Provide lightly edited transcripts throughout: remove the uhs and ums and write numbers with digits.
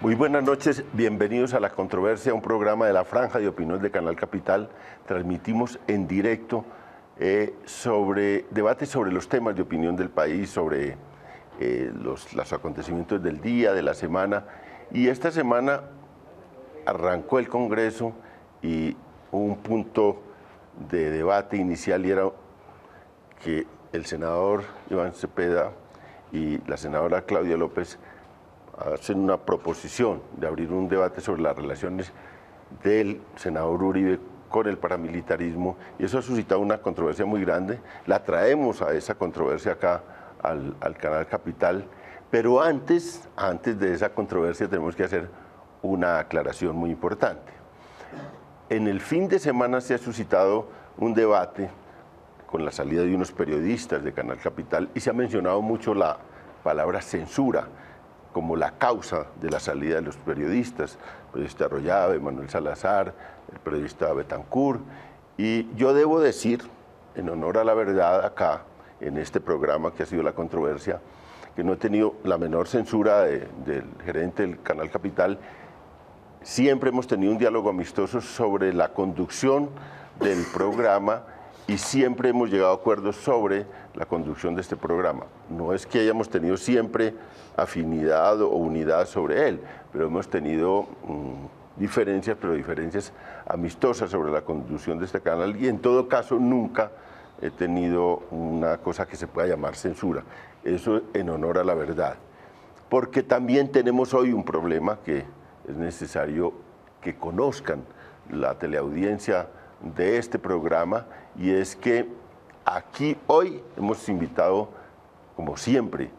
Muy buenas noches, bienvenidos a La Controversia, un programa de la Franja de Opinión de Canal Capital. Transmitimos en directo debates sobre los temas de opinión del país, sobre los acontecimientos del día, de la semana. Y esta semana arrancó el Congreso y un punto de debate inicial y era que el senador Iván Cepeda y la senadora Claudia López hacen una proposición de abrir un debate sobre las relaciones del senador Uribe con el paramilitarismo, y eso ha suscitado una controversia muy grande. La traemos a esa controversia acá al Canal Capital, pero antes de esa controversia tenemos que hacer una aclaración muy importante. En el fin de semana se ha suscitado un debate con la salida de unos periodistas de Canal Capital y se ha mencionado mucho la palabra censura como la causa de la salida de los periodistas, el periodista Arroyave, Manuel Salazar, el periodista Betancourt. Y yo debo decir, en honor a la verdad acá, en este programa que ha sido La Controversia, que no he tenido la menor censura del gerente del Canal Capital. Siempre hemos tenido un diálogo amistoso sobre la conducción del programa y siempre hemos llegado a acuerdos sobre la conducción de este programa. No es que hayamos tenido siempre afinidad o unidad sobre él, pero hemos tenido diferencias, pero diferencias amistosas sobre la conducción de este canal, y en todo caso nunca he tenido una cosa que se pueda llamar censura. Eso en honor a la verdad. Porque también tenemos hoy un problema que es necesario que conozcan la teleaudiencia de este programa, y es que aquí hoy hemos invitado, como siempre,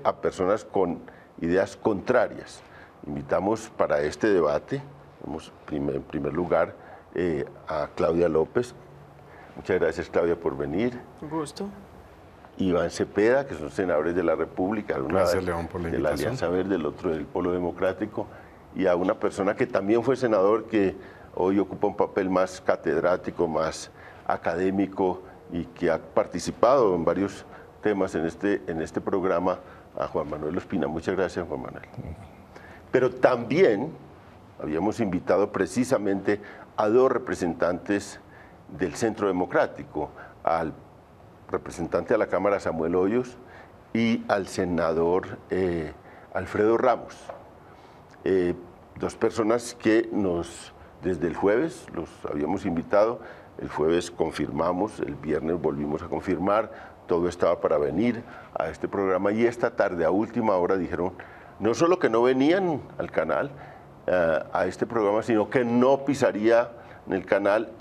a personas con ideas contrarias. Invitamos para este debate, en primer lugar, a Claudia López. Muchas gracias, Claudia, por venir. Un gusto. Iván Cepeda, que son senadores de la República, gracias, León, por la de la Alianza Verde, el otro del Polo Democrático, y a una persona que también fue senador, que hoy ocupa un papel más catedrático, más académico, y que ha participado en varios temas en este programa, a Juan Manuel Ospina. Muchas gracias, Juan Manuel. Pero también habíamos invitado precisamente a dos representantes del Centro Democrático, al representante de la Cámara, Samuel Hoyos, y al senador Alfredo Ramos. Dos personas que desde el jueves los habíamos invitado, el jueves confirmamos, el viernes volvimos a confirmar, todo estaba para venir a este programa, y esta tarde a última hora dijeron no solo que no venían al canal, a este programa, sino que no pisaría en el canal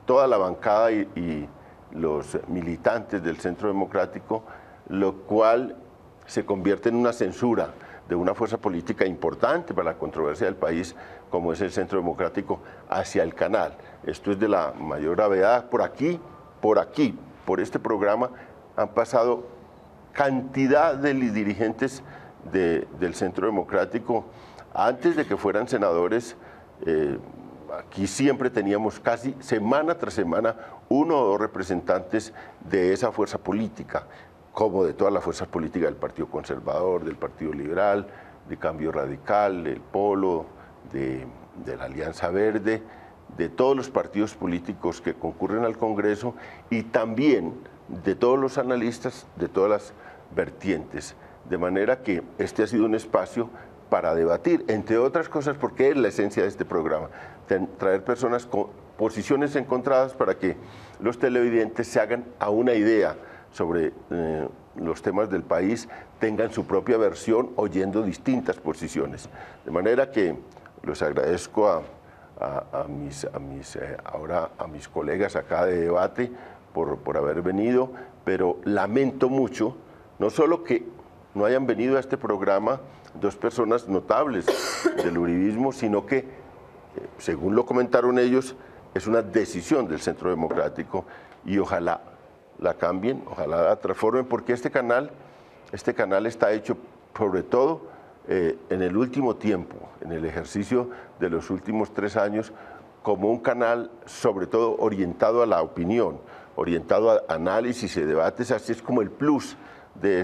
toda la bancada y los militantes del Centro Democrático, lo cual se convierte en una censura de una fuerza política importante para la controversia del país, como es el Centro Democrático, hacia el canal. Esto es de la mayor gravedad. Por este programa han pasado cantidad de dirigentes del Centro Democrático. Antes de que fueran senadores, aquí siempre teníamos casi semana tras semana uno o dos representantes de esa fuerza política, como de todas las fuerzas políticas del Partido Conservador, del Partido Liberal, de Cambio Radical, del Polo, de la Alianza Verde, de todos los partidos políticos que concurren al Congreso, y también de todos los analistas de todas las vertientes. De manera que este ha sido un espacio para debatir, entre otras cosas, porque es la esencia de este programa, traer personas con posiciones encontradas para que los televidentes se hagan a una idea sobre los temas del país, tengan su propia versión oyendo distintas posiciones. De manera que les agradezco a mis colegas acá de debate por haber venido, pero lamento mucho, no solo que no hayan venido a este programa dos personas notables del uribismo, sino que, según lo comentaron ellos, es una decisión del Centro Democrático, y ojalá la cambien, ojalá la transformen, porque este canal está hecho sobre todo en el último tiempo, en el ejercicio de los últimos 3 años, como un canal sobre todo orientado a la opinión, orientado a análisis y debates. Así es como el plus de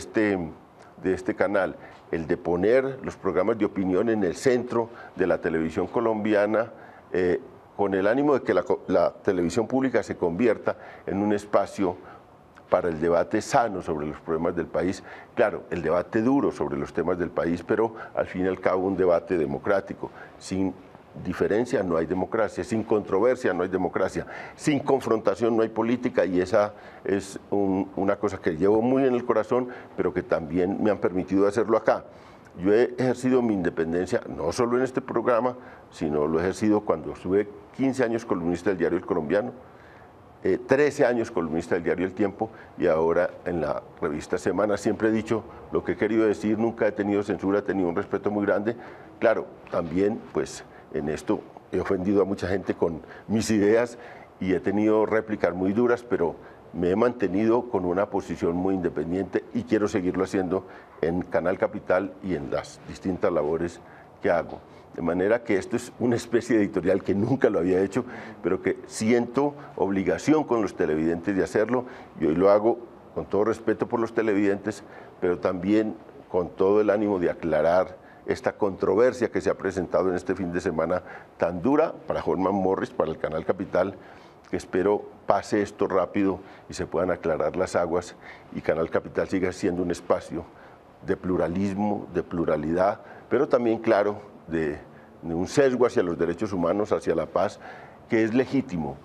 de este canal, el de poner los programas de opinión en el centro de la televisión colombiana, con el ánimo de que la televisión pública se convierta en un espacio para el debate sano sobre los problemas del país. Claro, el debate duro sobre los temas del país, pero al fin y al cabo un debate democrático. Sin diferencia no hay democracia, sin controversia no hay democracia, sin confrontación no hay política, y esa es una cosa que llevo muy en el corazón, pero que también me han permitido hacerlo acá. Yo he ejercido mi independencia no solo en este programa, sino lo he ejercido cuando estuve 15 años columnista del diario El Colombiano, 13 años columnista del diario El Tiempo, y ahora en la revista Semana. Siempre he dicho lo que he querido decir, nunca he tenido censura, he tenido un respeto muy grande. Claro, también pues en esto he ofendido a mucha gente con mis ideas y he tenido réplicas muy duras, pero me he mantenido con una posición muy independiente y quiero seguirlo haciendo en Canal Capital y en las distintas labores que hago. De manera que esto es una especie de editorial que nunca lo había hecho, pero que siento obligación con los televidentes de hacerlo, y hoy lo hago con todo respeto por los televidentes, pero también con todo el ánimo de aclarar esta controversia que se ha presentado en este fin de semana tan dura para Holman Morris, para el Canal Capital, que espero pase esto rápido y se puedan aclarar las aguas y Canal Capital siga siendo un espacio de pluralismo, de pluralidad, pero también, claro, de un sesgo hacia los derechos humanos, hacia la paz, que es legítimo,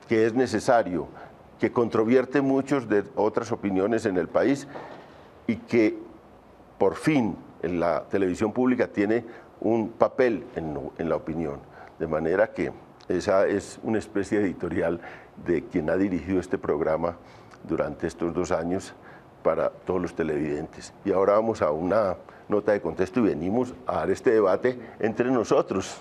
que es necesario, que controvierte muchas de otras opiniones en el país y que por fin en la televisión pública tiene un papel en la opinión. De manera que esa es una especie de editorial de quien ha dirigido este programa durante estos 2 años para todos los televidentes. Y ahora vamos a una nota de contexto y venimos a dar este debate entre nosotros.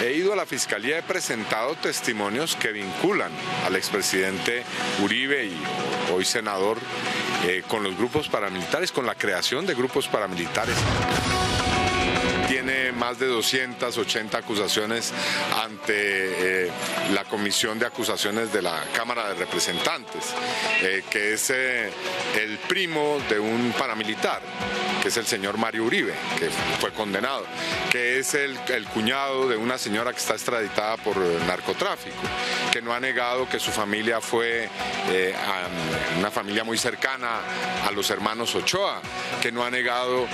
He ido a la Fiscalía, he presentado testimonios que vinculan al expresidente Uribe y hoy senador con los grupos paramilitares, con la creación de grupos paramilitares. Tiene más de 280 acusaciones ante la Comisión de Acusaciones de la Cámara de Representantes, que es el primo de un paramilitar, que es el señor Mario Uribe, que fue condenado, que es el cuñado de una señora que está extraditada por narcotráfico, que no ha negado que su familia fue una familia muy cercana a los hermanos Ochoa, que no ha negado,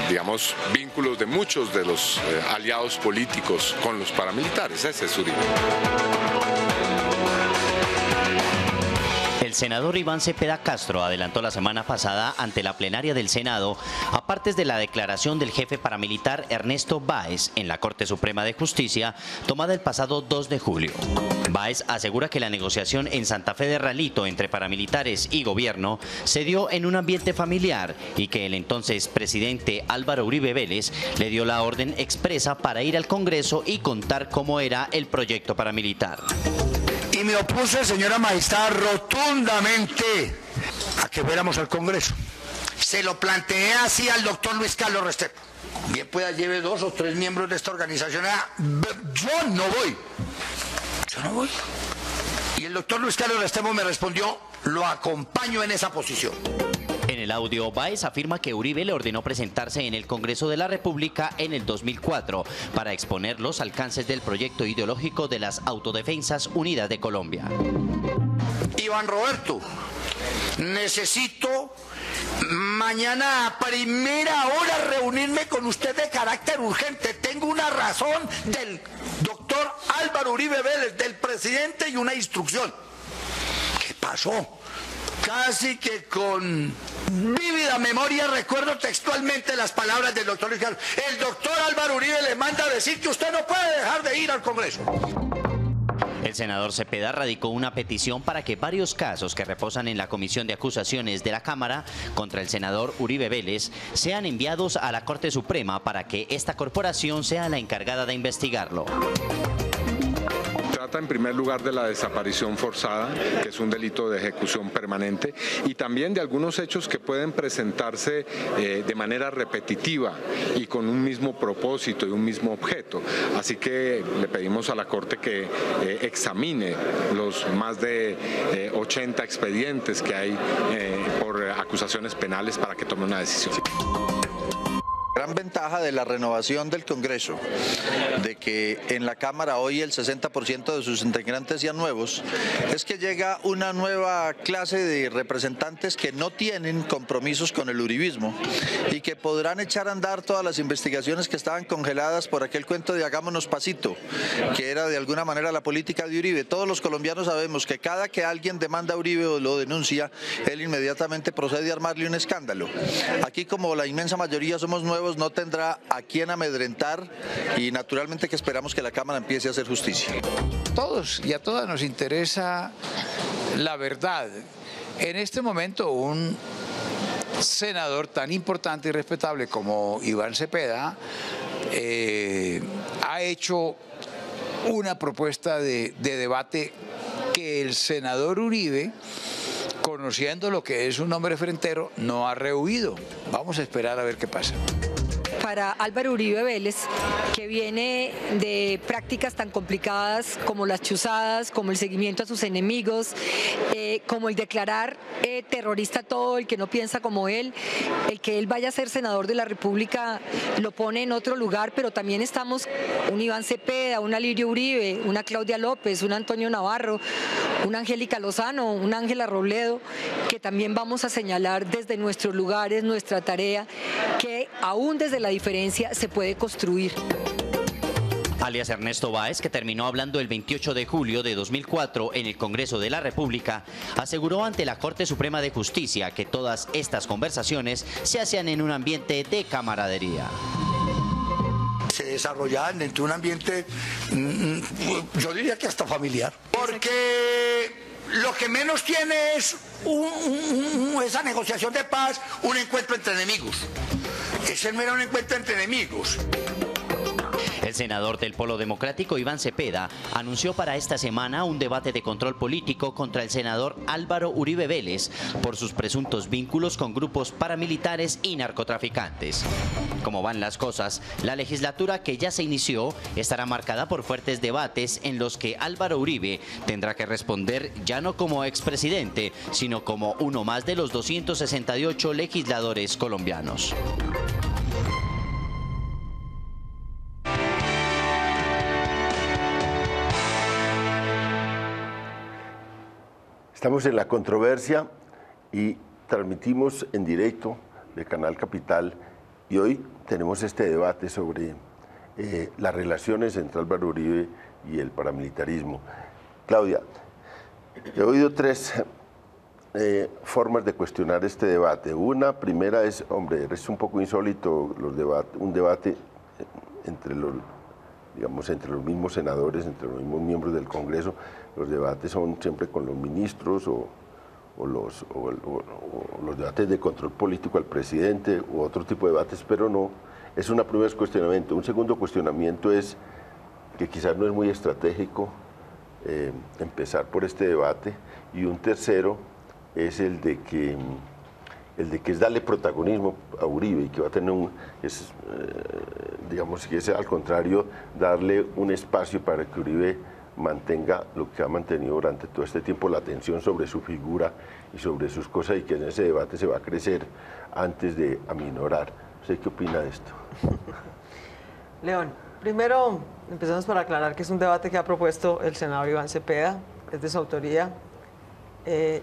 digamos, vínculos de muchos de los aliados políticos con los paramilitares. Ese es Uribe. El senador Iván Cepeda Castro adelantó la semana pasada ante la plenaria del Senado, aparte de la declaración del jefe paramilitar Ernesto Báez en la Corte Suprema de Justicia, tomada el pasado 2 de julio. Báez asegura que la negociación en Santa Fe de Ralito entre paramilitares y gobierno se dio en un ambiente familiar y que el entonces presidente Álvaro Uribe Vélez le dio la orden expresa para ir al Congreso y contar cómo era el proyecto paramilitar. Y me opuse, señora magistrada, rotundamente a que fuéramos al Congreso. Se lo planteé así al doctor Luis Carlos Restrepo. Bien pueda lleve 2 o 3 miembros de esta organización. Yo no voy. Yo no voy. Y el doctor Luis Carlos Restrepo me respondió, lo acompaño en esa posición. En el audio, Báez afirma que Uribe le ordenó presentarse en el Congreso de la República en el 2004 para exponer los alcances del proyecto ideológico de las Autodefensas Unidas de Colombia. Iván Roberto, necesito mañana a primera hora reunirme con usted de carácter urgente. Tengo una razón del doctor Álvaro Uribe Vélez, del presidente, y una instrucción. ¿Qué pasó? Casi que con vívida memoria recuerdo textualmente las palabras del doctor Luis Carlos. El doctor Álvaro Uribe le manda a decir que usted no puede dejar de ir al Congreso. El senador Cepeda radicó una petición para que varios casos que reposan en la Comisión de Acusaciones de la Cámara contra el senador Uribe Vélez sean enviados a la Corte Suprema para que esta corporación sea la encargada de investigarlo. Trata trata en primer lugar de la desaparición forzada, que es un delito de ejecución permanente, y también de algunos hechos que pueden presentarse de manera repetitiva y con un mismo propósito y un mismo objeto. Así que le pedimos a la Corte que examine los más de 80 expedientes que hay por acusaciones penales para que tome una decisión. Gran ventaja de la renovación del Congreso, de que en la Cámara hoy el 60% de sus integrantes sean nuevos, es que llega una nueva clase de representantes que no tienen compromisos con el uribismo y que podrán echar a andar todas las investigaciones que estaban congeladas por aquel cuento de hagámonos pasito, que era de alguna manera la política de Uribe. Todos los colombianos sabemos que cada que alguien demanda a Uribe o lo denuncia, él inmediatamente procede a armarle un escándalo. Aquí, como la inmensa mayoría somos nuevos, no tendrá a quién amedrentar y naturalmente que esperamos que la Cámara empiece a hacer justicia. Todos y a todas nos interesa la verdad. En este momento un senador tan importante y respetable como Iván Cepeda ha hecho una propuesta de debate que el senador Uribe, conociendo lo que es un hombre frentero, no ha rehuido. Vamos a esperar a ver qué pasa. Para Álvaro Uribe Vélez, que viene de prácticas tan complicadas como las chuzadas, como el seguimiento a sus enemigos, como el declarar terrorista a todo el que no piensa como él, el que él vaya a ser senador de la República lo pone en otro lugar, pero también estamos un Iván Cepeda, una Lirio Uribe, una Claudia López, un Antonio Navarro, una Angélica Lozano, una Ángela Robledo, que también vamos a señalar desde nuestros lugares, nuestra tarea, que aún desde la diferencia se puede construir. Alias Ernesto Báez, que terminó hablando el 28 de julio de 2004 en el Congreso de la República, aseguró ante la Corte Suprema de Justicia que todas estas conversaciones se hacían en un ambiente de camaradería. Se desarrollaban dentro de un ambiente, yo diría que hasta familiar. Porque lo que menos tiene es esa negociación de paz, un encuentro entre enemigos. Ese no era un encuentro entre enemigos. El senador del Polo Democrático, Iván Cepeda, anunció para esta semana un debate de control político contra el senador Álvaro Uribe Vélez por sus presuntos vínculos con grupos paramilitares y narcotraficantes. Como van las cosas, la legislatura que ya se inició estará marcada por fuertes debates en los que Álvaro Uribe tendrá que responder ya no como expresidente, sino como uno más de los 268 legisladores colombianos. Estamos en la controversia y transmitimos en directo de Canal Capital y hoy tenemos este debate sobre las relaciones entre Álvaro Uribe y el paramilitarismo. Claudia, he oído tres formas de cuestionar este debate. Una primera es, hombre, es un poco insólito un debate entre los, digamos, entre los mismos senadores, entre los mismos miembros del Congreso. Los debates son siempre con los ministros o los debates de control político al presidente u otro tipo de debates, pero no, es un primer cuestionamiento. Un segundo cuestionamiento es que quizás no es muy estratégico empezar por este debate, y un tercero es el de que es darle protagonismo a Uribe y que va a tener digamos que es al contrario, darle un espacio para que Uribe mantenga lo que ha mantenido durante todo este tiempo, la atención sobre su figura y sobre sus cosas, y que en ese debate se va a crecer antes de aminorar. ¿Usted qué opina de esto? León, primero empezamos por aclarar que es un debate que ha propuesto el senador Iván Cepeda, es de su autoría.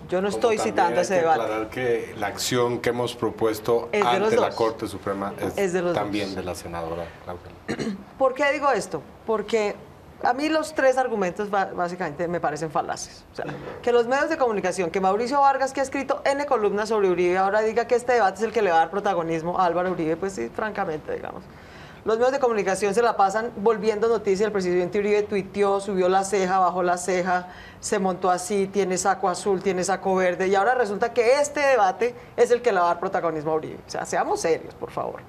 Yo no estoy citando ese debate. Aclarar que la acción que hemos propuesto ante la Corte Suprema es también de la senadora Claudia. ¿Por qué digo esto? Porque a mí los tres argumentos básicamente me parecen falaces. O sea, que los medios de comunicación, que Mauricio Vargas, que ha escrito N columnas sobre Uribe, ahora diga que este debate es el que le va a dar protagonismo a Álvaro Uribe, pues sí, francamente, digamos. Los medios de comunicación se la pasan volviendo noticia. El presidente Uribe tuiteó, subió la ceja, bajó la ceja, se montó así, tiene saco azul, tiene saco verde, y ahora resulta que este debate es el que le va a dar protagonismo a Uribe. O sea, seamos serios, por favor.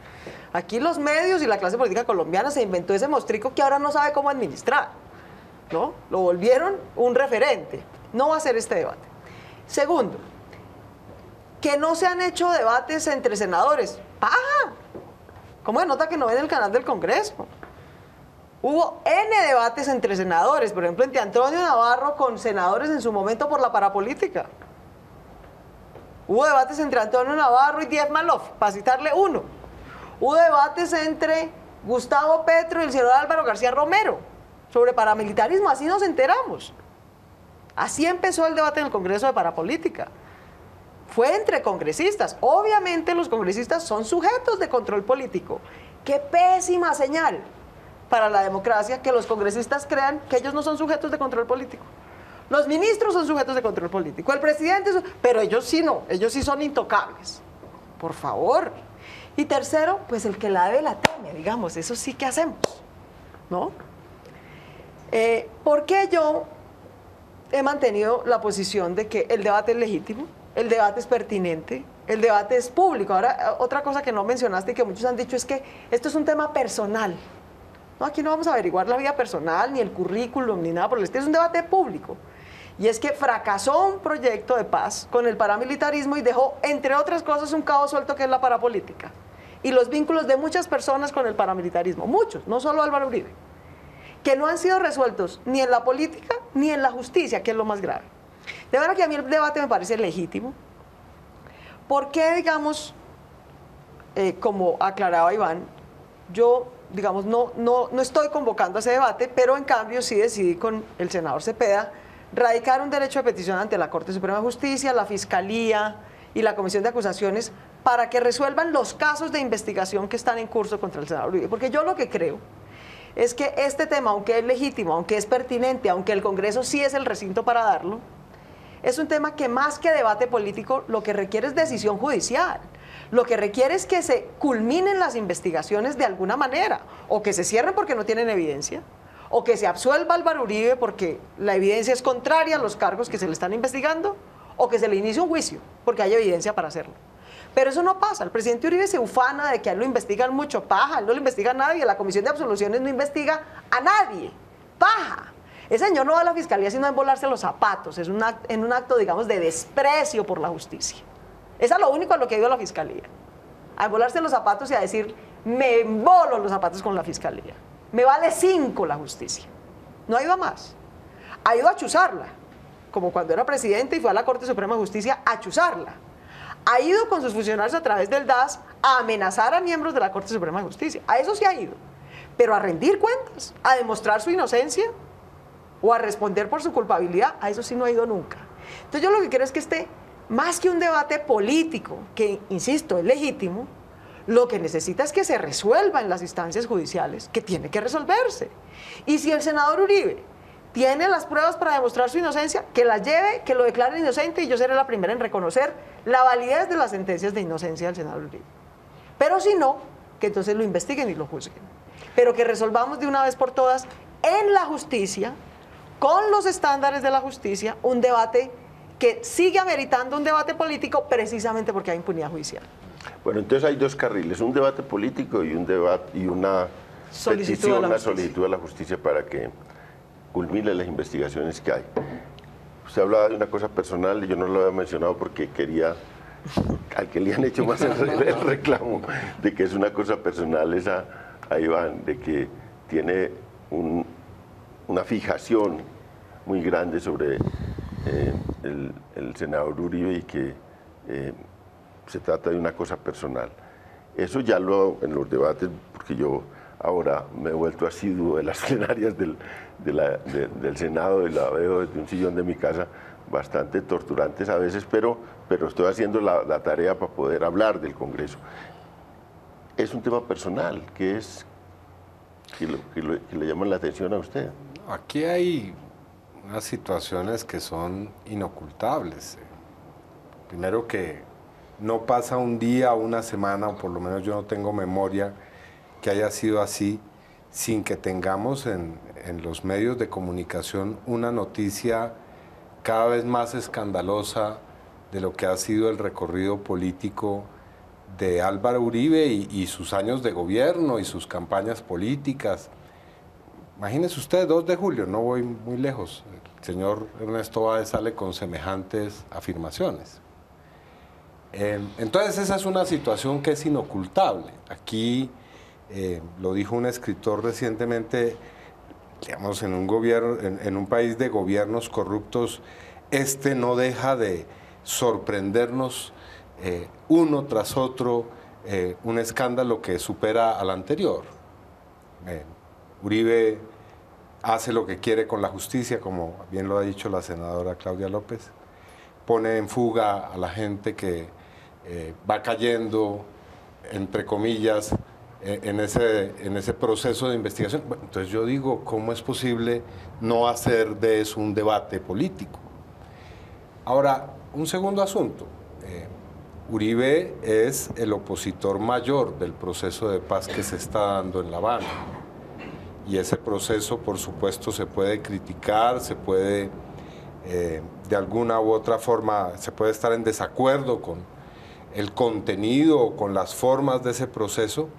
Aquí los medios y la clase política colombiana se inventó ese mostrico que ahora no sabe cómo administrar. ¿no? Lo volvieron un referente. No va a ser este debate. Segundo, que no se han hecho debates entre senadores. ¡Paja! ¿Cómo se nota que no ven el canal del Congreso? Hubo N debates entre senadores, por ejemplo, entre Antonio Navarro con senadores en su momento por la parapolítica. Hubo debates entre Antonio Navarro y Diez Maloff, para citarle uno. Hubo debates entre Gustavo Petro y el señor Álvaro García Romero sobre paramilitarismo, así nos enteramos. Así empezó el debate en el Congreso de Parapolítica. Fue entre congresistas. Obviamente los congresistas son sujetos de control político. ¡Qué pésima señal para la democracia que los congresistas crean que ellos no son sujetos de control político! Los ministros son sujetos de control político, el presidente, pero ellos sí no, ellos sí son intocables. Por favor. Y tercero, pues el que la debe la teme, digamos, eso sí que hacemos, ¿no? ¿Por qué yo he mantenido la posición de que el debate es legítimo, el debate es pertinente, el debate es público? Ahora, otra cosa que no mencionaste y que muchos han dicho es que esto es un tema personal. No, aquí no vamos a averiguar la vida personal, ni el currículum, ni nada por el estilo, es un debate público. Y es que fracasó un proyecto de paz con el paramilitarismo y dejó, entre otras cosas, un cabo suelto que es la parapolítica. Y los vínculos de muchas personas con el paramilitarismo, muchos, no solo Álvaro Uribe, que no han sido resueltos ni en la política ni en la justicia, que es lo más grave. De verdad que a mí el debate me parece legítimo. ¿Por qué, digamos, como aclaraba Iván, yo, digamos, no estoy convocando a ese debate, pero en cambio sí decidí con el senador Cepeda radicar un derecho de petición ante la Corte Suprema de Justicia, la Fiscalía y la Comisión de Acusaciones para que resuelvan los casos de investigación que están en curso contra el senador Uribe? Porque yo lo que creo es que este tema, aunque es legítimo, aunque es pertinente, aunque el Congreso sí es el recinto para darlo, es un tema que más que debate político lo que requiere es decisión judicial. Lo que requiere es que se culminen las investigaciones de alguna manera, o que se cierren porque no tienen evidencia, o que se absuelva a Álvaro Uribe porque la evidencia es contraria a los cargos que se le están investigando, o que se le inicie un juicio porque hay evidencia para hacerlo. Pero eso no pasa. El presidente Uribe se ufana de que a él lo investigan mucho. Paja, él no lo investiga a nadie. La Comisión de Absoluciones no investiga a nadie. Paja. Ese señor no va a la Fiscalía sino a embolarse los zapatos. Es en un acto, digamos, de desprecio por la justicia. Eso es lo único a lo que ha ido a la Fiscalía. A embolarse los zapatos y a decir, me embolo los zapatos con la Fiscalía. Me vale 5 la justicia. No ha ido a más. Ha ido a chuzarla, como cuando era presidente y fue a la Corte Suprema de Justicia a chuzarla. Ha ido con sus funcionarios a través del DAS a amenazar a miembros de la Corte Suprema de Justicia. A eso sí ha ido. Pero a rendir cuentas, a demostrar su inocencia o a responder por su culpabilidad, a eso sí no ha ido nunca. Entonces yo lo que quiero es que esté, más que un debate político, que, insisto, es legítimo, lo que necesita es que se resuelva en las instancias judiciales, que tiene que resolverse. Y si el senador Uribe tiene las pruebas para demostrar su inocencia, que las lleve, que lo declaren inocente, y yo seré la primera en reconocer la validez de las sentencias de inocencia del senador Uribe. Pero si no, que entonces lo investiguen y lo juzguen. Pero que resolvamos de una vez por todas en la justicia, con los estándares de la justicia, un debate que sigue ameritando un debate político precisamente porque hay impunidad judicial. Bueno, entonces hay dos carriles, un debate político y un debate y una petición, una solicitud a la justicia para que culmine las investigaciones que hay. Usted hablaba de una cosa personal y yo no lo había mencionado porque quería, al que le han hecho más el reclamo de que es una cosa personal, es a Iván, de que tiene una fijación muy grande sobre el senador Uribe y que se trata de una cosa personal. Eso ya en los debates, porque yo ahora me he vuelto asiduo de las plenarias del Senado y la veo desde un sillón de mi casa, bastante torturantes a veces, pero estoy haciendo la tarea para poder hablar del Congreso. Es un tema personal, que le llaman la atención a usted. Aquí hay unas situaciones que son inocultables. Primero que no pasa un día o una semana, o por lo menos yo no tengo memoria que haya sido así, sin que tengamos en los medios de comunicación una noticia cada vez más escandalosa de lo que ha sido el recorrido político de Álvaro Uribe y sus años de gobierno y sus campañas políticas. imagínese usted, 2 de julio, no voy muy lejos, el señor Ernesto Báez sale con semejantes afirmaciones. Entonces esa es una situación que es inocultable. Aquí, lo dijo un escritor recientemente, digamos, en un gobierno, en un país de gobiernos corruptos, no deja de sorprendernos uno tras otro, un escándalo que supera al anterior. Uribe hace lo que quiere con la justicia, como bien lo ha dicho la senadora Claudia López, pone en fuga a la gente que va cayendo, entre comillas, en ese proceso de investigación. Bueno, entonces yo digo, ¿cómo es posible no hacer de eso un debate político? Ahora, un segundo asunto. Uribe es el opositor mayor del proceso de paz que se está dando en La Habana. Y ese proceso, por supuesto, se puede criticar, se puede, de alguna u otra forma, se puede estar en desacuerdo con el contenido o con las formas de ese proceso,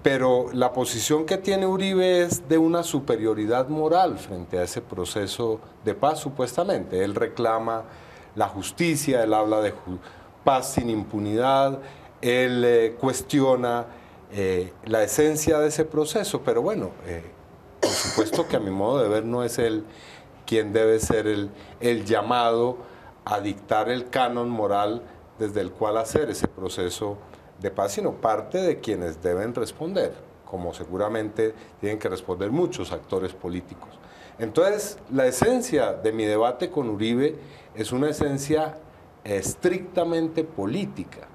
pero la posición que tiene Uribe es de una superioridad moral frente a ese proceso de paz, supuestamente. Él reclama la justicia, él habla de paz sin impunidad, él cuestiona la esencia de ese proceso, pero bueno, por supuesto que a mi modo de ver no es él quien debe ser el llamado a dictar el canon moral desde el cual hacer ese proceso de paz, sino parte de quienes deben responder, como seguramente tienen que responder muchos actores políticos. Entonces, la esencia de mi debate con Uribe es una esencia estrictamente política.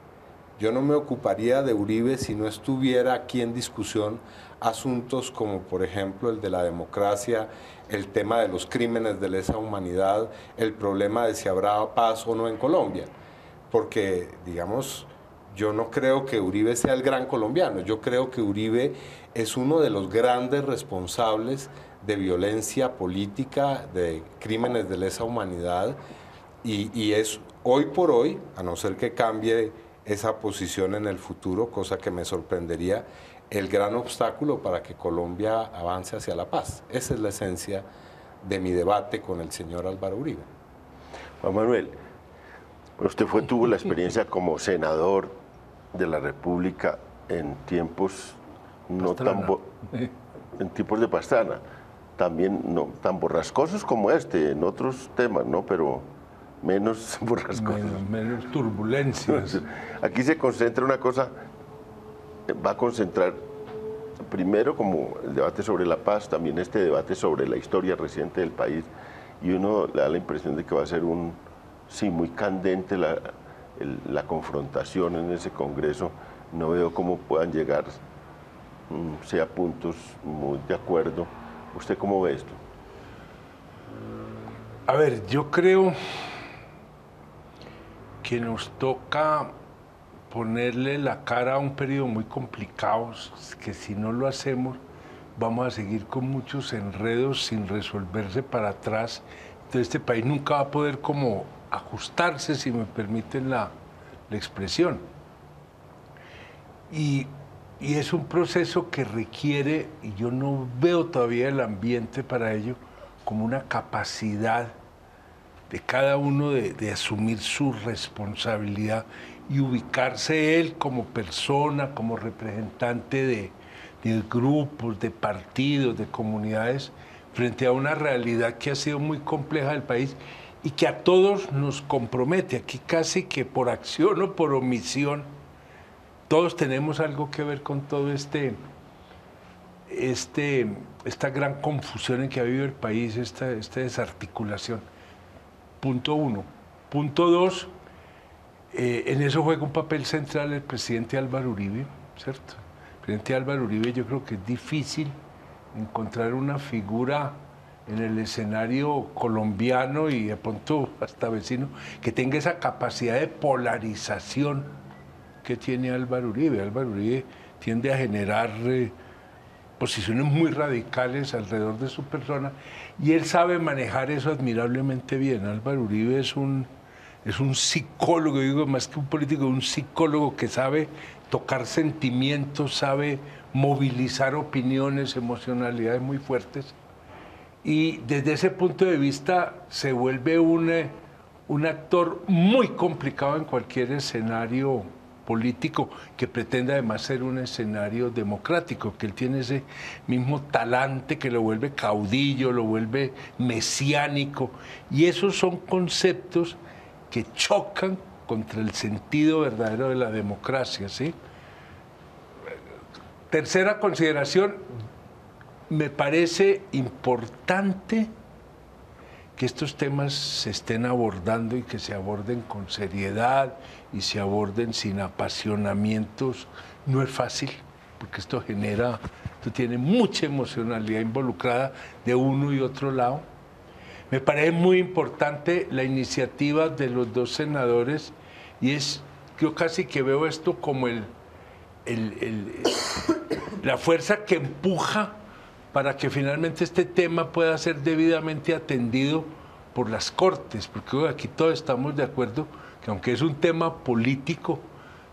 Yo no me ocuparía de Uribe si no estuviera aquí en discusión asuntos como, por ejemplo, el de la democracia, el tema de los crímenes de lesa humanidad, el problema de si habrá paz o no en Colombia. Porque, digamos, yo no creo que Uribe sea el gran colombiano, yo creo que Uribe es uno de los grandes responsables de violencia política, de crímenes de lesa humanidad, y es hoy por hoy, a no ser que cambie esa posición en el futuro, cosa que me sorprendería, el gran obstáculo para que Colombia avance hacia la paz. Esa es la esencia de mi debate con el señor Álvaro Uribe. Juan Manuel, usted tuvo la experiencia como senador de la República en tiempos en tiempos de Pastrana, también no tan borrascosos como en otros temas, ¿no? Pero menos borrascosos. Menos turbulencias. Aquí se concentra una cosa, va a concentrar primero como el debate sobre la paz, también este debate sobre la historia reciente del país, y uno le da la impresión de que va a ser muy candente la confrontación en ese Congreso. No veo cómo puedan llegar a puntos muy de acuerdo. ¿Usted cómo ve esto? A ver, yo creo que nos toca ponerle la cara a un periodo muy complicado, que si no lo hacemos vamos a seguir con muchos enredos sin resolverse para atrás. Entonces este país nunca va a poder como ajustarse, si me permiten la expresión. Y es un proceso que requiere, y yo no veo todavía el ambiente para ello, como una capacidad de cada uno de asumir su responsabilidad y ubicarse él como persona, como representante de grupos, de partidos, de comunidades, frente a una realidad que ha sido muy compleja del país y que a todos nos compromete. Aquí casi que por acción o por omisión, todos tenemos algo que ver con todo esta gran confusión en que ha vivido el país, esta desarticulación. Punto uno. Punto dos, en eso juega un papel central el presidente Álvaro Uribe, ¿cierto? El presidente Álvaro Uribe, yo creo que es difícil encontrar una figura en el escenario colombiano y de pronto hasta vecino que tenga esa capacidad de polarización que tiene Álvaro Uribe. Álvaro Uribe tiende a generar posiciones muy radicales alrededor de su persona y él sabe manejar eso admirablemente bien. Álvaro Uribe es un psicólogo, digo, más que un político, un psicólogo que sabe tocar sentimientos, sabe movilizar opiniones, emocionalidades muy fuertes. Y desde ese punto de vista se vuelve un actor muy complicado en cualquier escenario político que pretenda además ser un escenario democrático, que él tiene ese mismo talante que lo vuelve caudillo, lo vuelve mesiánico, y esos son conceptos que chocan contra el sentido verdadero de la democracia, ¿sí? Tercera consideración, me parece importante que estos temas se estén abordando y que se aborden con seriedad y se aborden sin apasionamientos. No es fácil, porque esto tiene mucha emocionalidad involucrada de uno y otro lado. Me parece muy importante la iniciativa de los dos senadores, y yo casi que veo esto como la fuerza que empuja para que finalmente este tema pueda ser debidamente atendido por las Cortes, porque aquí todos estamos de acuerdo que aunque es un tema político,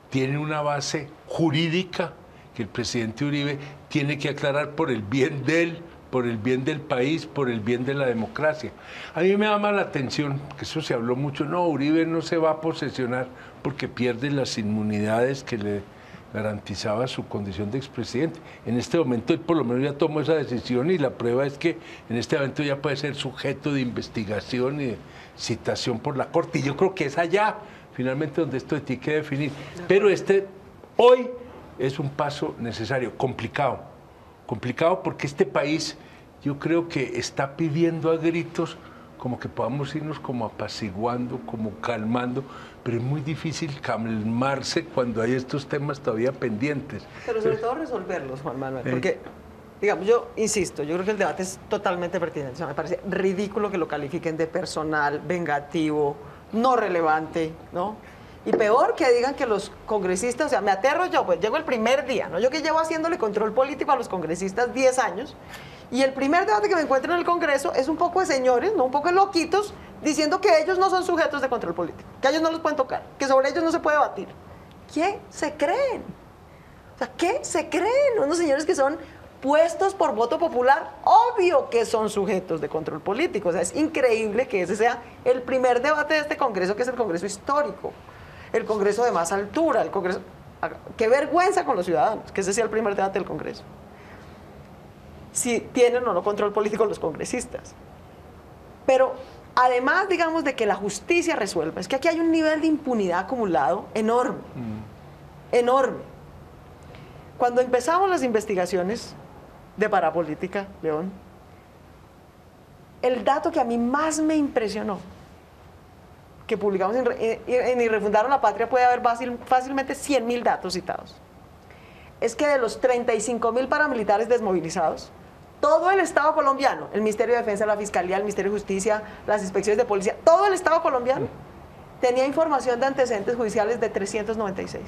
tiene una base jurídica que el presidente Uribe tiene que aclarar por el bien de él, por el bien del país, por el bien de la democracia. A mí me llama la atención, que eso se habló mucho, no, Uribe no se va a posesionar porque pierde las inmunidades que le garantizaba su condición de expresidente. En este momento él por lo menos ya tomó esa decisión, y la prueba es que en este momento ya puede ser sujeto de investigación y de citación por la Corte. Y yo creo que es allá finalmente donde esto tiene que definir. Pero hoy es un paso necesario, complicado porque este país yo creo que está pidiendo a gritos como que podamos irnos como apaciguando, como calmando, pero es muy difícil calmarse cuando hay estos temas todavía pendientes. Pero sobre todo resolverlos, Juan Manuel, porque, digamos, yo insisto, yo creo que el debate es totalmente pertinente. O sea, me parece ridículo que lo califiquen de personal, vengativo, no relevante, ¿no? Y peor que digan que los congresistas, o sea, me aterro yo, pues llego el primer día, ¿no? Yo que llevo haciéndole control político a los congresistas 10 años, y el primer debate que me encuentro en el Congreso es un poco de señores, ¿no? Un poco de loquitos, diciendo que ellos no son sujetos de control político, que a ellos no los pueden tocar, que sobre ellos no se puede debatir. ¿Qué se creen? O sea, ¿qué se creen? Unos señores que son puestos por voto popular, obvio que son sujetos de control político. O sea, es increíble que ese sea el primer debate de este Congreso, que es el Congreso histórico, el Congreso de más altura, el Congreso... Qué vergüenza con los ciudadanos, que ese sea el primer debate del Congreso. Si tienen o no control político los congresistas. Pero además, digamos, de que la justicia resuelva, es que aquí hay un nivel de impunidad acumulado enorme, enorme. Cuando empezamos las investigaciones de parapolítica, León, el dato que a mí más me impresionó, que publicamos en Irrefundaron la Patria, puede haber fácilmente 100.000 datos citados, es que de los 35.000 paramilitares desmovilizados, todo el Estado colombiano, el Ministerio de Defensa, la Fiscalía, el Ministerio de Justicia, las inspecciones de policía, todo el Estado colombiano tenía información de antecedentes judiciales de 396.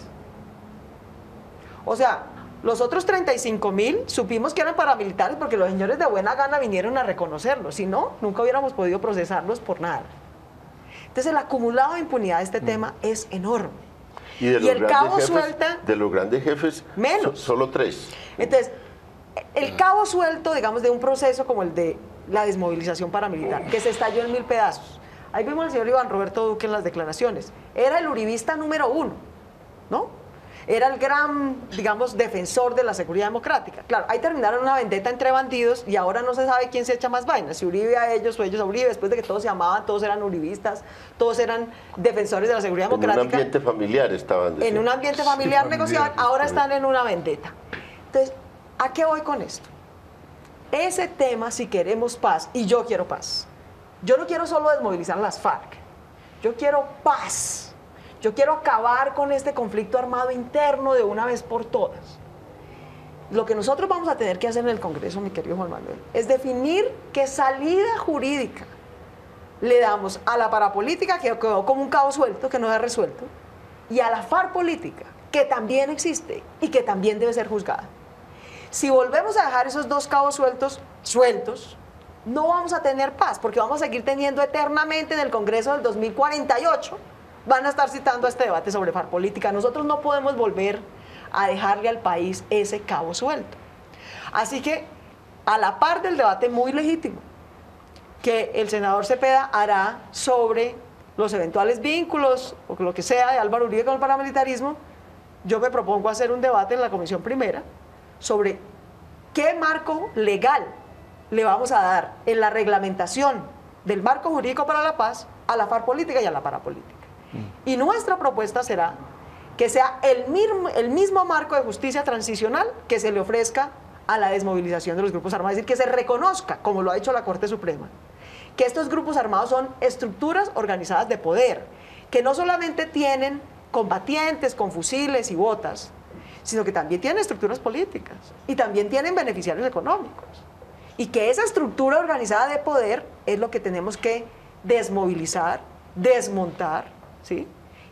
O sea, los otros 35.000 supimos que eran paramilitares porque los señores de buena gana vinieron a reconocerlos, si no, nunca hubiéramos podido procesarlos por nada. Entonces el acumulado de impunidad de este tema es enorme. Y de los el cabo jefes, suelta... De los grandes jefes, menos. Solo 3. Entonces, el cabo suelto, digamos, de un proceso como el de la desmovilización paramilitar, que se estalló en 1000 pedazos. Ahí vimos al señor Iván Roberto Duque en las declaraciones. Era el uribista número 1, ¿no? Era el gran, digamos, defensor de la seguridad democrática. Claro, ahí terminaron una vendetta entre bandidos y ahora no se sabe quién se echa más vainas, si Uribe a ellos o ellos a Uribe, después de que todos se amaban, todos eran uribistas, todos eran defensores de la seguridad democrática. En un ambiente familiar estaban. En un ambiente familiar negociaban, ahora están en una vendetta. Entonces, ¿a qué voy con esto? Ese tema, si queremos paz, y yo quiero paz, yo no quiero solo desmovilizar las FARC, yo quiero paz. Yo quiero acabar con este conflicto armado interno de una vez por todas. Lo que nosotros vamos a tener que hacer en el Congreso, mi querido Juan Manuel, es definir qué salida jurídica le damos a la parapolítica, que quedó como un cabo suelto, que no se ha resuelto, y a la FARC política, que también existe y que también debe ser juzgada. Si volvemos a dejar esos dos cabos sueltos, no vamos a tener paz, porque vamos a seguir teniendo eternamente en el Congreso del 2048, van a estar citando este debate sobre FARC política. Nosotros no podemos volver a dejarle al país ese cabo suelto. Así que, a la par del debate muy legítimo que el senador Cepeda hará sobre los eventuales vínculos o lo que sea de Álvaro Uribe con el paramilitarismo, yo me propongo hacer un debate en la Comisión Primera sobre qué marco legal le vamos a dar en la reglamentación del marco jurídico para la paz a la FARC política y a la parapolítica. Y nuestra propuesta será que sea el mismo marco de justicia transicional que se le ofrezca a la desmovilización de los grupos armados, es decir, que se reconozca, como lo ha hecho la Corte Suprema, que estos grupos armados son estructuras organizadas de poder, que no solamente tienen combatientes con fusiles y botas, sino que también tienen estructuras políticas y también tienen beneficiarios económicos. Y que esa estructura organizada de poder es lo que tenemos que desmovilizar, desmontar, ¿sí?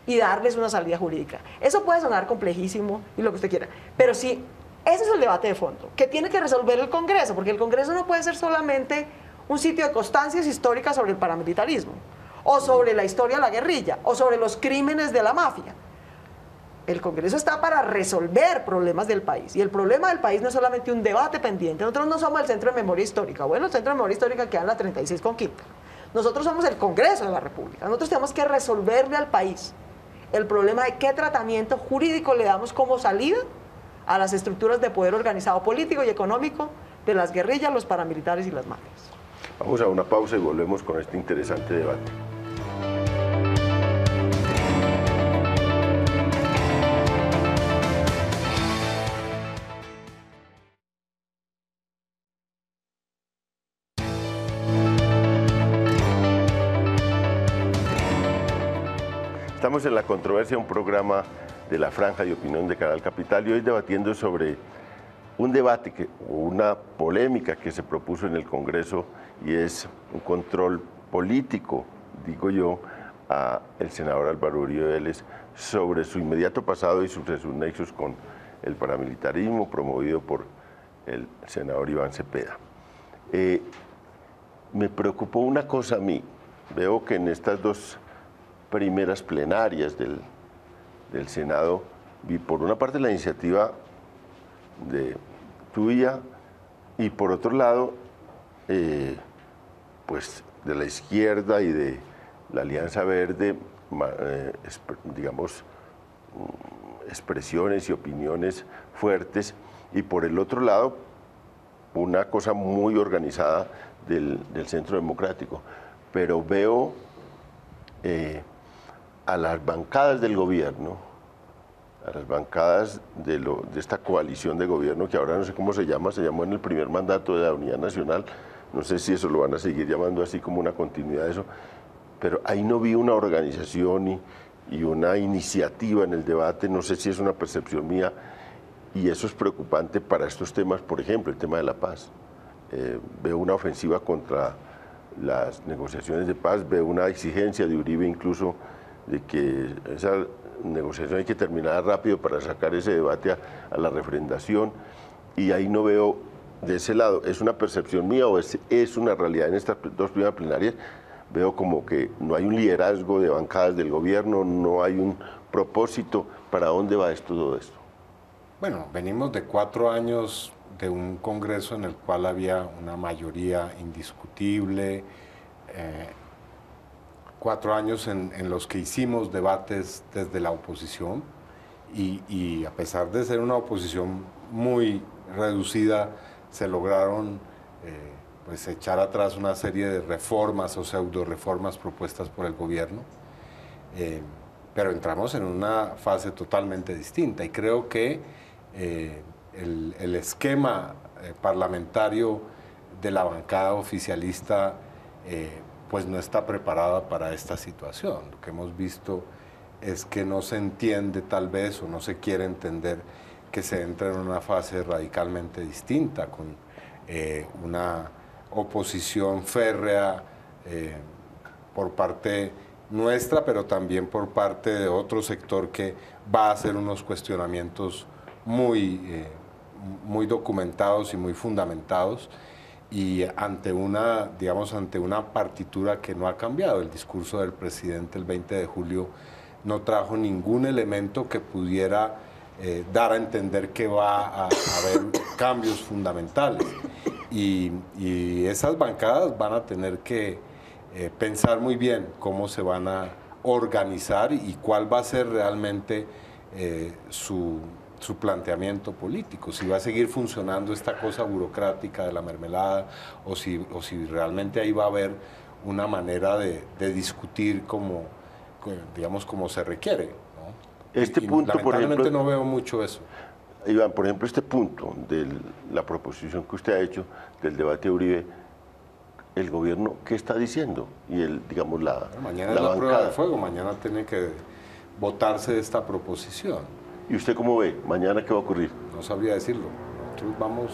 Y darles una salida jurídica. Eso puede sonar complejísimo y lo que usted quiera, pero sí, ese es el debate de fondo, que tiene que resolver el Congreso, porque el Congreso no puede ser solamente un sitio de constancias históricas sobre el paramilitarismo, o sobre la historia de la guerrilla, o sobre los crímenes de la mafia. El Congreso está para resolver problemas del país, y el problema del país no es solamente un debate pendiente. Nosotros no somos el Centro de Memoria Histórica. Bueno, el Centro de Memoria Histórica queda en la 36 con Quinta. Nosotros somos el Congreso de la República. Nosotros tenemos que resolverle al país el problema de qué tratamiento jurídico le damos como salida a las estructuras de poder organizado político y económico de las guerrillas, los paramilitares y las mafias. Vamos a una pausa y volvemos con este interesante debate. Estamos en La Controversia, un programa de la Franja de Opinión de Canal Capital, y hoy debatiendo sobre un debate o una polémica que se propuso en el Congreso, y es un control político, digo yo, a el senador Álvaro Uribe Vélez sobre su inmediato pasado y sus nexos con el paramilitarismo promovido por el senador Iván Cepeda. Me preocupó una cosa a mí. Veo que en estas dos primeras plenarias del Senado vi por una parte la iniciativa tuya y por otro lado pues de la izquierda y de la Alianza Verde, digamos, expresiones y opiniones fuertes, y por el otro lado una cosa muy organizada del Centro Democrático. Pero veo a las bancadas del gobierno, a las bancadas de esta coalición de gobierno, que ahora no sé cómo se llamó en el primer mandato de la Unidad Nacional, no sé si eso lo van a seguir llamando así como una continuidad de eso, pero ahí no vi una organización y una iniciativa en el debate. No sé si es una percepción mía, y eso es preocupante para estos temas, por ejemplo, el tema de la paz. Veo una ofensiva contra las negociaciones de paz, veo una exigencia de Uribe incluso de que esa negociación hay que terminar rápido para sacar ese debate a la refrendación, y ahí no veo de ese lado. ¿Es una percepción mía o es una realidad? En estas dos primeras plenarias veo como que no hay un liderazgo de bancadas del gobierno, no hay un propósito. ¿Para dónde va todo esto? Bueno, venimos de 4 años de un Congreso en el cual había una mayoría indiscutible, 4 años en los que hicimos debates desde la oposición, y a pesar de ser una oposición muy reducida, se lograron pues echar atrás una serie de reformas o pseudo reformas propuestas por el gobierno, pero entramos en una fase totalmente distinta, y creo que el esquema parlamentario de la bancada oficialista pues no está preparada para esta situación. Lo que hemos visto es que no se entiende tal vez, o no se quiere entender, que se entra en una fase radicalmente distinta, con una oposición férrea por parte nuestra, pero también por parte de otro sector que va a hacer unos cuestionamientos muy documentados y muy fundamentados, y ante una partitura que no ha cambiado. El discurso del presidente el 20 de julio no trajo ningún elemento que pudiera dar a entender que va a haber cambios fundamentales. Y esas bancadas van a tener que pensar muy bien cómo se van a organizar y cuál va a ser realmente su planteamiento político, si va a seguir funcionando esta cosa burocrática de la mermelada o si realmente ahí va a haber una manera de discutir como se requiere, ¿no? Este punto, por lamentablemente ejemplo, no veo mucho eso. Iván, por ejemplo, este punto de la proposición que usted ha hecho del debate de Uribe, el gobierno, ¿qué está diciendo? Y mañana es la prueba de fuego, mañana tiene que votarse esta proposición. ¿Y usted cómo ve? ¿Mañana qué va a ocurrir? No sabría decirlo. Nosotros vamos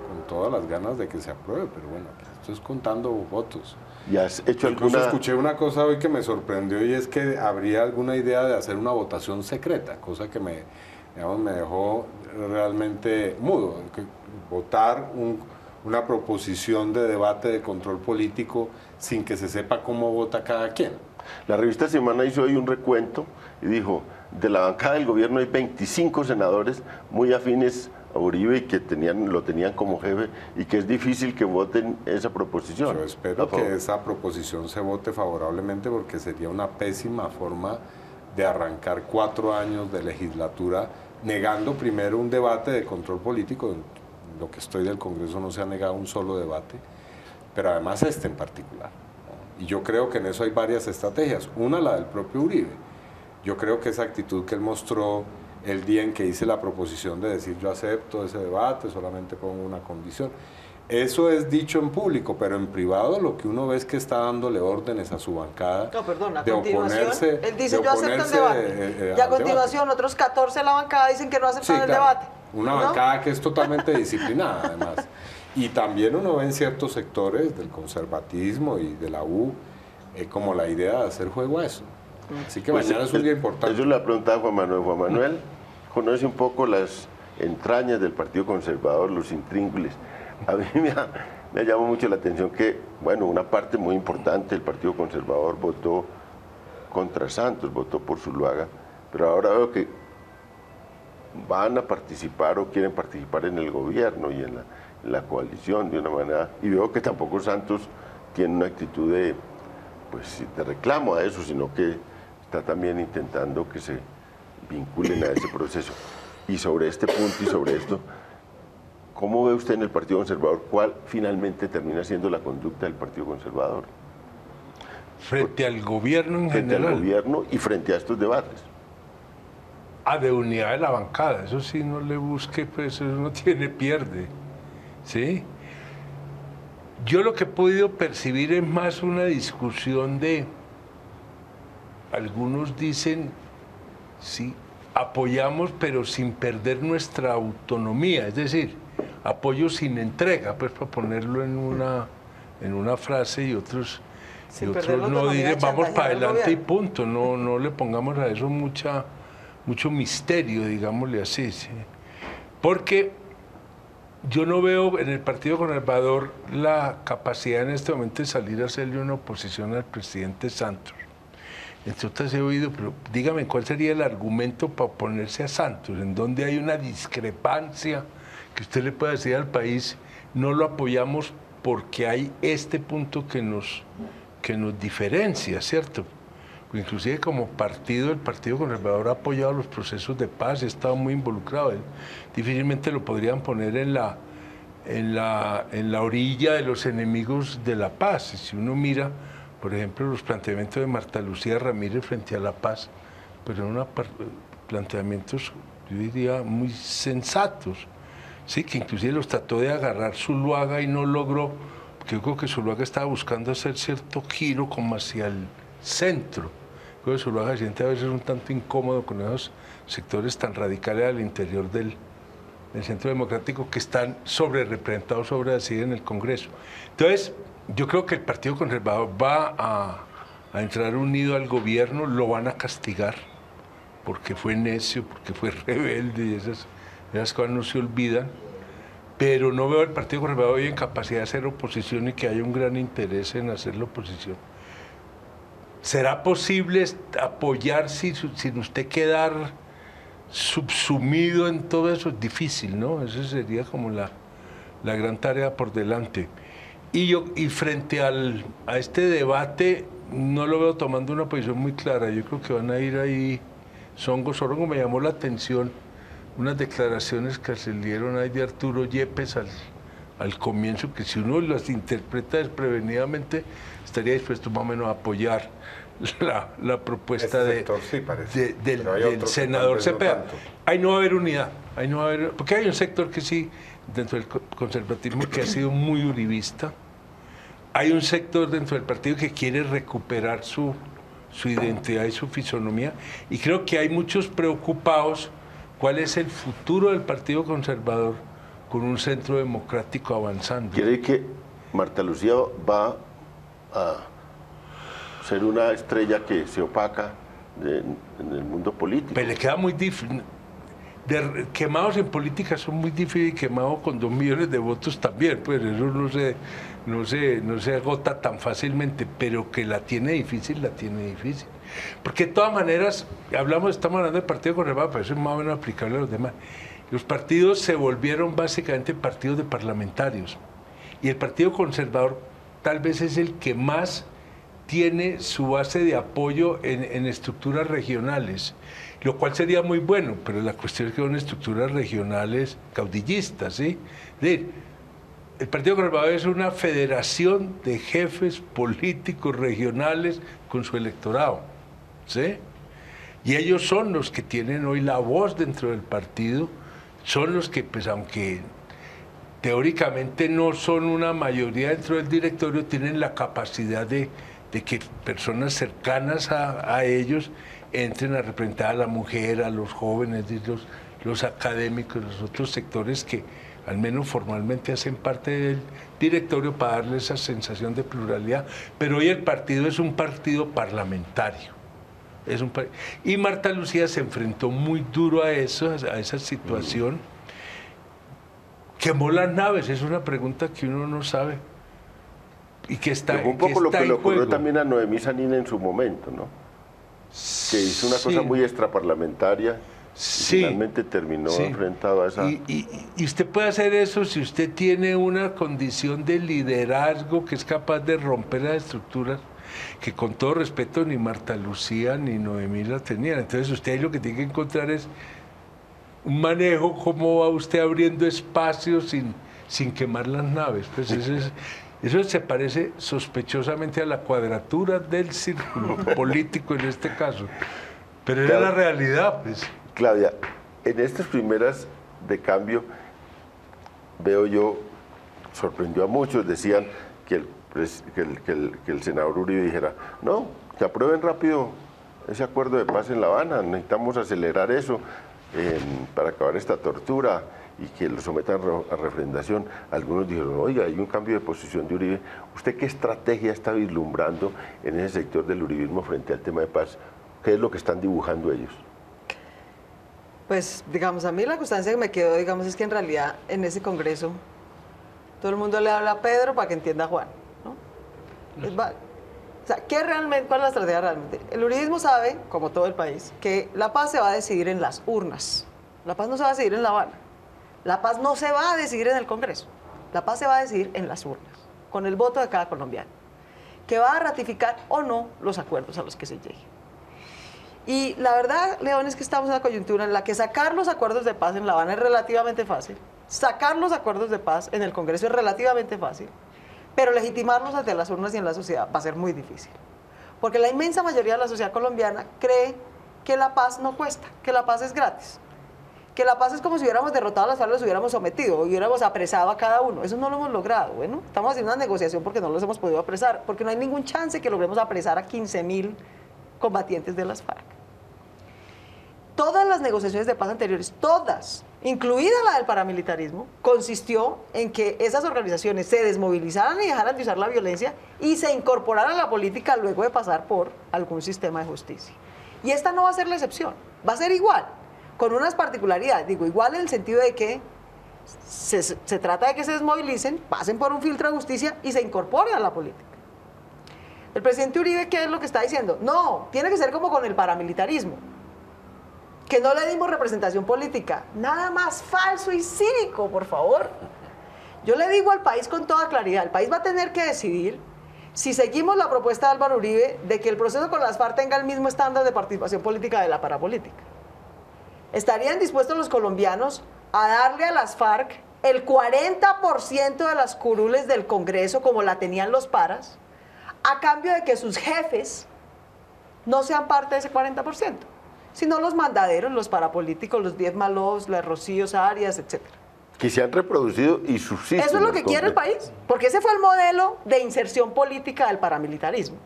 con todas las ganas de que se apruebe, pero bueno, esto es contando votos. ¿Ya has hecho Incluso alguna...? escuché una cosa hoy que me sorprendió y es que habría alguna idea de hacer una votación secreta, cosa que me dejó realmente mudo. Votar una proposición de debate de control político sin que se sepa cómo vota cada quien. La revista Semana hizo hoy un recuento y dijo, de la bancada del gobierno hay 25 senadores muy afines a Uribe y que lo tenían como jefe y que es difícil que voten esa proposición. Yo espero que esa proposición se vote favorablemente porque sería una pésima forma de arrancar 4 años de legislatura negando primero un debate de control político. En lo que estoy del Congreso no se ha negado un solo debate, pero además este en particular, ¿no? Y yo creo que en eso hay varias estrategias. Una, la del propio Uribe. Yo creo que esa actitud que él mostró el día en que hice la proposición de decir yo acepto ese debate, solamente pongo una condición. Eso es dicho en público, pero en privado lo que uno ve es que está dándole órdenes a su bancada de oponerse. Él dice yo acepto el debate. Y a continuación debate. Otros 14 de la bancada dicen que no aceptan el debate. Una bancada que es totalmente disciplinada además. Y también uno ve en ciertos sectores del conservatismo y de la U como la idea de hacer juego a eso. Así que mañana es un día importante. Eso le preguntaba a Juan Manuel. Juan Manuel conoce un poco las entrañas del Partido Conservador, los intríngulis. A mí me llamó mucho la atención que, bueno, una parte muy importante del Partido Conservador votó contra Santos, votó por Zuluaga, pero ahora veo que van a participar o quieren participar en el gobierno y en la coalición de una manera, y veo que tampoco Santos tiene una actitud de reclamo a eso, sino que está también intentando que se vinculen a ese proceso. Y sobre este punto y sobre esto, ¿cómo ve usted en el Partido Conservador cuál finalmente termina siendo la conducta del Partido Conservador? Frente al gobierno en general. Frente al gobierno y frente a estos debates. De unidad de la bancada, eso sí, no le busque, pues eso no tiene pierde, ¿sí? Yo lo que he podido percibir es más una discusión de, algunos dicen, sí, apoyamos pero sin perder nuestra autonomía, es decir, apoyo sin entrega, pues para ponerlo en una frase y otros no dirán vamos para adelante y punto, no le pongamos a eso mucho misterio, digámosle así, ¿sí? Porque yo no veo en el Partido Conservador la capacidad en este momento de salir a hacerle una oposición al presidente Santos. Entre otras he oído, pero dígame, ¿cuál sería el argumento para oponerse a Santos? ¿En dónde hay una discrepancia que usted le pueda decir al país, no lo apoyamos porque hay este punto que nos diferencia, ¿cierto? Inclusive como partido, el Partido Conservador ha apoyado los procesos de paz y ha estado muy involucrado. Difícilmente lo podrían poner en la orilla de los enemigos de la paz. Y si uno mira, por ejemplo, los planteamientos de Marta Lucía Ramírez frente a la paz, pero eran planteamientos, yo diría, muy sensatos, sí, que inclusive los trató de agarrar Zuluaga y no logró, porque yo creo que Zuluaga estaba buscando hacer cierto giro como hacia el centro. Creo que Zuluaga se siente a veces un tanto incómodo con esos sectores tan radicales al interior del Centro Democrático que están sobre representados así en el Congreso. Entonces, yo creo que el Partido Conservador va a entrar unido al gobierno, lo van a castigar porque fue necio, porque fue rebelde y esas cosas no se olvidan, pero no veo al Partido Conservador hoy en capacidad de hacer oposición y que haya un gran interés en hacer la oposición. ¿Será posible apoyar sin usted quedar subsumido en todo eso es difícil, ¿no? Esa sería como la gran tarea por delante. Y frente a este debate, no lo veo tomando una posición muy clara. Yo creo que van a ir ahí Sorongo. Me llamó la atención unas declaraciones que se le dieron ahí de Arturo Yepes al comienzo, que si uno las interpreta desprevenidamente, estaría dispuesto más o menos a apoyar la propuesta del senador Cepeda. Ahí no va a haber unidad, porque hay un sector que sí, dentro del conservatismo, que ha sido muy uribista. Hay un sector dentro del partido que quiere recuperar su identidad y su fisonomía, y creo que hay muchos preocupados cuál es el futuro del Partido Conservador con un centro democrático avanzando. ¿Quiere que Marta Lucía va a ser una estrella que se opaca en el mundo político? Pero le queda muy difícil. Quemados en política son muy difíciles, y quemados con 2 millones de votos también, pues eso no se agota tan fácilmente, pero que la tiene difícil. Porque de todas maneras, estamos hablando del Partido Conservador, pero eso es más o menos aplicable a los demás. Los partidos se volvieron básicamente partidos de parlamentarios, y el Partido Conservador tal vez es el que más tiene su base de apoyo en estructuras regionales, lo cual sería muy bueno, pero la cuestión es que son estructuras regionales caudillistas, ¿sí? El Partido Conservador es una federación de jefes políticos regionales con su electorado, ¿sí? Y ellos son los que tienen hoy la voz dentro del partido, son los que, pues aunque teóricamente no son una mayoría dentro del directorio, tienen la capacidad de que personas cercanas a ellos entren a representar a la mujer, a los jóvenes, los académicos, los otros sectores que al menos formalmente hacen parte del directorio para darle esa sensación de pluralidad. Pero hoy el partido es un partido parlamentario. Y Marta Lucía se enfrentó muy duro a esa situación. ¿Quemó las naves? Es una pregunta que uno no sabe. Y que está un poco lo que le ocurrió también a Noemí Sanina en su momento, ¿no? Que hizo una cosa muy extraparlamentaria y finalmente terminó enfrentado a esa... Y usted puede hacer eso si usted tiene una condición de liderazgo que es capaz de romper las estructuras, que con todo respeto ni Marta Lucía ni Noemí la tenían. Entonces usted ahí lo que tiene que encontrar es un manejo, cómo va usted abriendo espacios sin quemar las naves. Pues eso se parece sospechosamente a la cuadratura del círculo político en este caso. Pero era la realidad, pues. Claudia, en estas primeras de cambio, veo yo, sorprendió a muchos, decían que el senador Uribe dijera, no, que aprueben rápido ese acuerdo de paz en La Habana, necesitamos acelerar eso para acabar esta tortura, y que lo sometan a refrendación. Algunos dijeron, oiga, hay un cambio de posición de Uribe. ¿Usted qué estrategia está vislumbrando en ese sector del uribismo frente al tema de paz? ¿Qué es lo que están dibujando ellos? Pues, digamos, a mí la constancia que me quedó, digamos, es que en realidad en ese congreso todo el mundo le habla a Pedro para que entienda a Juan, ¿no? O sea, ¿cuál es la estrategia realmente? El uribismo sabe, como todo el país, que la paz se va a decidir en las urnas. La paz no se va a decidir en La Habana. La paz no se va a decidir en el Congreso, la paz se va a decidir en las urnas, con el voto de cada colombiano, que va a ratificar o no los acuerdos a los que se llegue. Y la verdad, León, es que estamos en una coyuntura en la que sacar los acuerdos de paz en La Habana es relativamente fácil, sacar los acuerdos de paz en el Congreso es relativamente fácil, pero legitimarlos ante las urnas y en la sociedad va a ser muy difícil, porque la inmensa mayoría de la sociedad colombiana cree que la paz no cuesta, que la paz es gratis. Que la paz es como si hubiéramos derrotado a las FARC, los hubiéramos sometido, hubiéramos apresado a cada uno. Eso no lo hemos logrado. Bueno, estamos haciendo una negociación porque no los hemos podido apresar, porque no hay ningún chance que logremos apresar a 15.000 combatientes de las FARC. Todas las negociaciones de paz anteriores, todas, incluida la del paramilitarismo, consistió en que esas organizaciones se desmovilizaran y dejaran de usar la violencia y se incorporaran a la política luego de pasar por algún sistema de justicia. Y esta no va a ser la excepción, va a ser igual, con unas particularidades, digo, igual en el sentido de que se trata de que se desmovilicen, pasen por un filtro de justicia y se incorporen a la política. El presidente Uribe, ¿qué es lo que está diciendo? No, tiene que ser como con el paramilitarismo. que no le dimos representación política. Nada más falso y cínico, por favor. Yo le digo al país con toda claridad, el país va a tener que decidir si seguimos la propuesta de Álvaro Uribe de que el proceso con las FARC tenga el mismo estándar de participación política de la parapolítica. ¿Estarían dispuestos los colombianos a darle a las FARC el 40% de las curules del Congreso como la tenían los paras, a cambio de que sus jefes no sean parte de ese 40%, sino los mandaderos, los parapolíticos, los 10 Malós, las Rocíos Arias, etcétera? Que se han reproducido y subsisten. Eso es lo que quiere el país, porque ese fue el modelo de inserción política del paramilitarismo.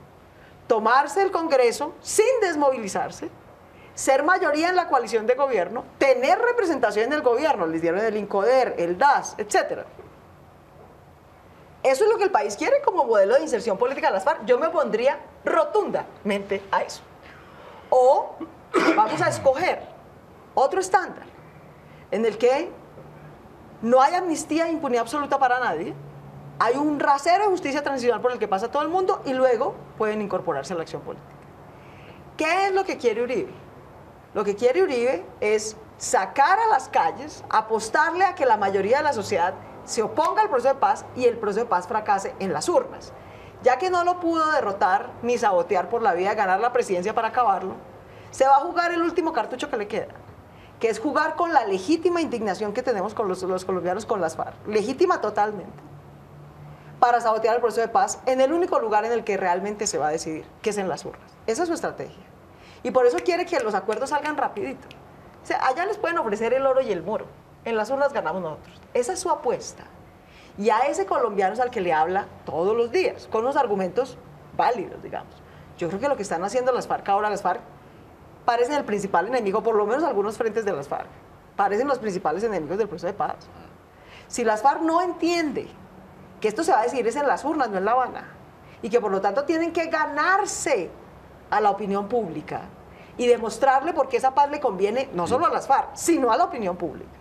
Tomarse el Congreso sin desmovilizarse, ser mayoría en la coalición de gobierno, tener representación en el gobierno, les dieron el INCODER, el DAS, etc. Eso es lo que el país quiere como modelo de inserción política de las FARC. Yo me opondría rotundamente a eso. O vamos a escoger otro estándar en el que no hay amnistía e impunidad absoluta para nadie, hay un rasero de justicia transicional por el que pasa todo el mundo y luego pueden incorporarse a la acción política. ¿Qué es lo que quiere Uribe? Lo que quiere Uribe es sacar a las calles, apostarle a que la mayoría de la sociedad se oponga al proceso de paz y el proceso de paz fracase en las urnas. Ya que no lo pudo derrotar ni sabotear por la vía de ganar la presidencia para acabarlo, se va a jugar el último cartucho que le queda, que es jugar con la legítima indignación que tenemos con los colombianos con las FARC, legítima totalmente, para sabotear el proceso de paz en el único lugar en el que realmente se va a decidir, que es en las urnas. Esa es su estrategia. Y por eso quiere que los acuerdos salgan rapidito. O sea, allá les pueden ofrecer el oro y el moro. En las urnas ganamos nosotros. Esa es su apuesta. Y a ese colombiano es al que le habla todos los días, con unos argumentos válidos, digamos. Yo creo que lo que están haciendo las FARC ahora, las FARC parecen el principal enemigo, por lo menos algunos frentes de las FARC, parecen los principales enemigos del proceso de paz. Si las FARC no entiende que esto se va a decidir es en las urnas, no en La Habana, y que por lo tanto tienen que ganarse a la opinión pública y demostrarle por qué esa paz le conviene no solo a las FARC, sino a la opinión pública.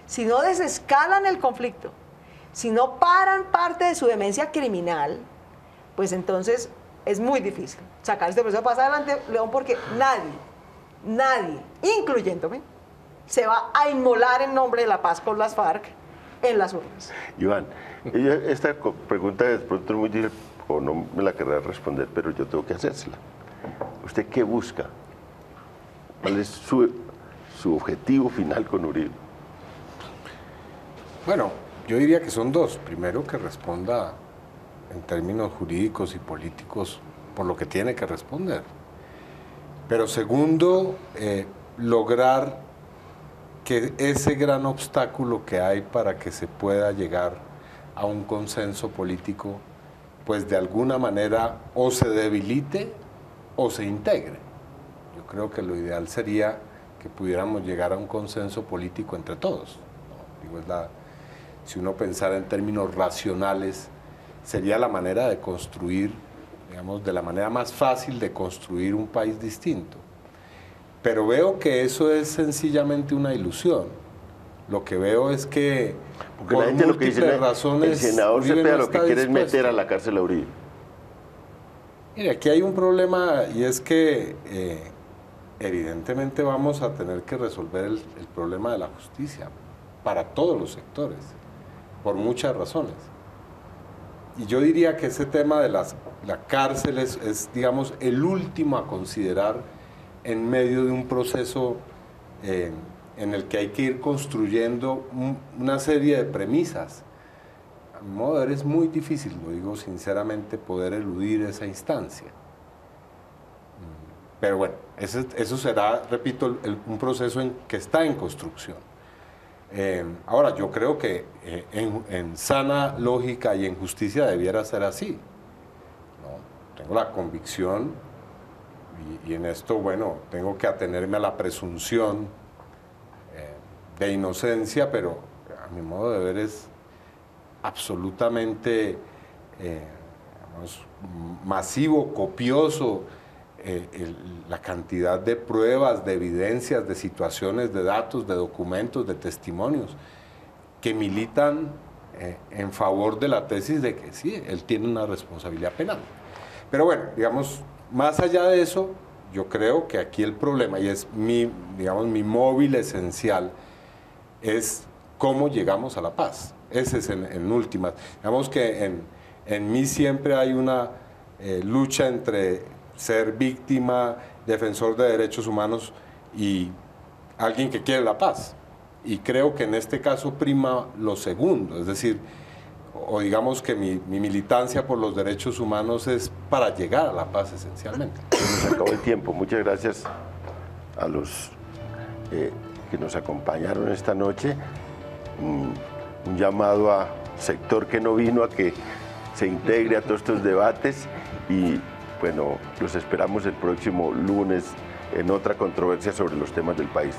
Si no desescalan el conflicto, si no paran parte de su demencia criminal, pues entonces es muy difícil sacar este proceso de paz adelante, León, porque nadie, incluyéndome, se va a inmolar en nombre de la paz con las FARC en las urnas. Iván, esta pregunta de pronto es muy difícil, o no me la querrá responder, pero yo tengo que hacérsela. ¿Usted qué busca? ¿Cuál es su objetivo final con Uribe? Bueno, yo diría que son dos. Primero, que responda en términos jurídicos y políticos por lo que tiene que responder. Pero segundo, lograr que ese gran obstáculo que hay para que se pueda llegar a un consenso político, pues de alguna manera o se debilite o se integre. Yo creo que lo ideal sería que pudiéramos llegar a un consenso político entre todos, ¿no? Digo, si uno pensara en términos racionales, sería la manera de construir, digamos, de la manera más fácil de construir un país distinto. Pero veo que eso es sencillamente una ilusión. Lo que veo es que porque por la gente múltiples lo que dice, razones, el senador Uribe Cepeda no lo que está quiere es dispuesto. meter a la cárcel a Uribe. Mire, aquí hay un problema y es que evidentemente vamos a tener que resolver el problema de la justicia para todos los sectores, por muchas razones. Y yo diría que ese tema de la cárcel es, digamos, el último a considerar en medio de un proceso en el que hay que ir construyendo una serie de premisas. A mi modo de ver es muy difícil, lo digo sinceramente, poder eludir esa instancia. Pero bueno, eso será, repito, un proceso que está en construcción. Ahora, yo creo que en sana lógica y en justicia debiera ser así, ¿no? Tengo la convicción, y en esto, bueno, tengo que atenerme a la presunción de inocencia, pero a mi modo de ver es absolutamente digamos, masivo, copioso, la cantidad de pruebas, de evidencias, de situaciones, de datos, de documentos, de testimonios que militan en favor de la tesis de que sí, él tiene una responsabilidad penal. Pero bueno, digamos, más allá de eso, yo creo que aquí el problema, y es digamos, mi móvil esencial, es cómo llegamos a la paz. Ese es en últimas. Digamos que en mí siempre hay una lucha entre ser víctima, defensor de derechos humanos y alguien que quiere la paz. Y creo que en este caso prima lo segundo, es decir, o digamos que mi militancia por los derechos humanos es para llegar a la paz esencialmente. Nos acabó el tiempo. Muchas gracias a los que nos acompañaron esta noche. Un llamado a sector que no vino a que se integre a todos estos debates y bueno, los esperamos el próximo lunes en otra controversia sobre los temas del país.